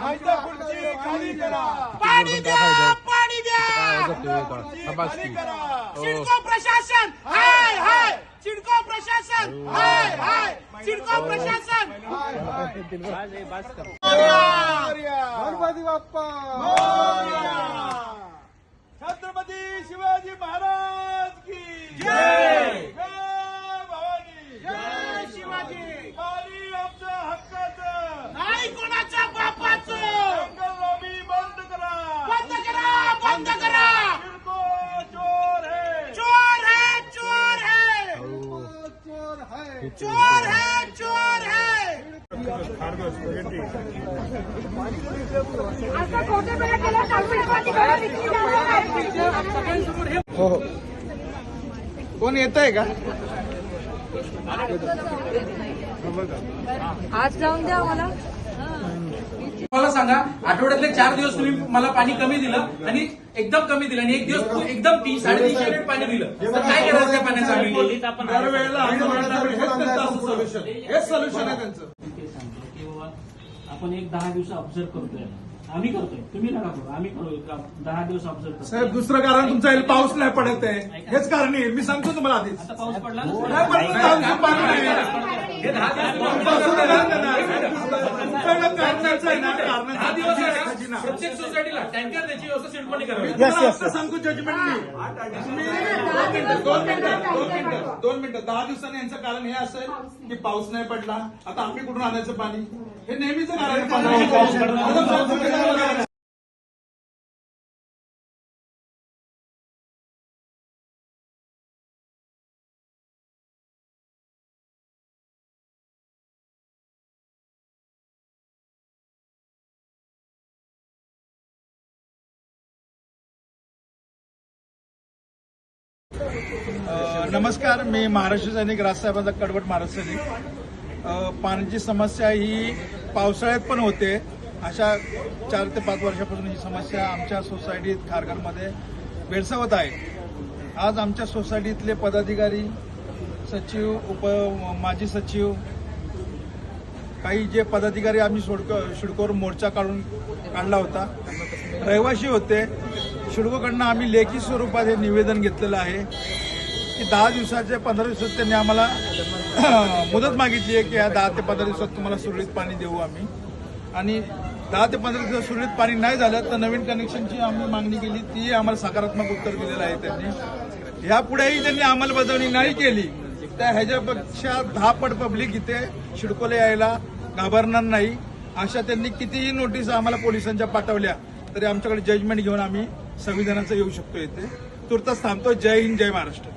खुर्ची खाली करा. पाणी द्या, पाणी द्या. सिडको प्रशासन हाय हाय. सिडको प्रशासन हाय हाय. सिडको प्रशासन. गणपती बाप्पा छत्रपती शिवाजी महाराज की जय. भवानी जय शिवाजी. पाणी आमच्या हक्काचं नाही कोणाच्या बापाचं. जंगल लॉबी बंद करा. बंद करा, बंद करा. सिडको चोर है. चोर है, चोर है. चोर है. चोर है, चोर है. आता खोटेपणा केला हो हो. कोण येत आहे का? आज जाऊन द्या मला. मला सांगा, आठवड्यातले 4 दिवस तुम्ही मला पाणी कमी दिलं आणि एकदम कमी दिलं आणि एक दिवस एकदम 300-350 युनिट पाणी दिलं, तर काय करायचं त्या पाण्याचं आम्ही? दरवेळेला असं म्हटलं हेच सोल्युशन आहे त्यांचं. आपण एक 10 दिवस ऑब्झर्व करतोय. आम्ही करतोय, तुम्ही नका करू, आम्ही करू. 10 दिवस ऑब्झर्व करतो. साहेब दुसरं कारण तुमचा पाऊस नाही पडत आहे, हेच कारण आहे. मी सांगतो तुम्हाला आधीच. आता पाऊस पडला ना? नाही पडत, आमचं पाणी नाही. हे 10 दिवस आहे ना, प्रत्येक सोसायटीला टँकर द्यायची व्यवस्था सिडकोने करावी. आता सांगतो जजमेंटली. दोन मिनिटं 10 दिवसांनी यांचं कारण हे असेल की पाऊस नाही पडला, आता आम्ही कुठून आणायचं पाणी, हे नेहमीच कारण आहे. 15 दिवसांचं. नमस्कार, मी महाराष्ट्र सैनिक राजसाहेबांचा कडवट महाराष्ट्र सैनिक. पाण्याची समस्या ही पावसाळ्यात पण होते. अशा 4 ते 5 वर्षापासून ही समस्या आमच्या सोसायटीत खारघरमध्ये भेडसावत आहे. आज आमच्या सोसायटीतले पदाधिकारी, सचिव, माजी सचिव, काही जे पदाधिकारी आम्ही सिडकोवर मोर्चा काढला होता, रहिवासी होते. सिडकोकडनं आम्ही लेखी स्वरूपात हे निवेदन घेतलेलं आहे की 10 दिवसाचे 15 दिवसात त्यांनी आम्हाला मुदत मागितली आहे की या 10 ते 15 दिवसात तुम्हाला सुरळीत पाणी देऊ आम्ही. आणि 10 ते 15 दिवसात सुरळीत पाणी नाही झालं तर नवीन कनेक्शनची आम्ही मागणी केली, ती आम्हाला सकारात्मक उत्तर दिलेलं आहे त्यांनी. यापुढेही त्यांनी अंमलबजावणी नाही केली तर ह्याच्यापेक्षा 10 पट पब्लिक इथे सिडकोला यायला घाबरणार नाही. अशा त्यांनी कितीही नोटीस आम्हाला पोलिसांच्या पाठवल्या तरी आमच्याकडे जजमेंट घेऊन आम्ही संविधानाचं येऊ शकतो. इथे तुर्तास थांबतो. जय हिंद, जय महाराष्ट्र.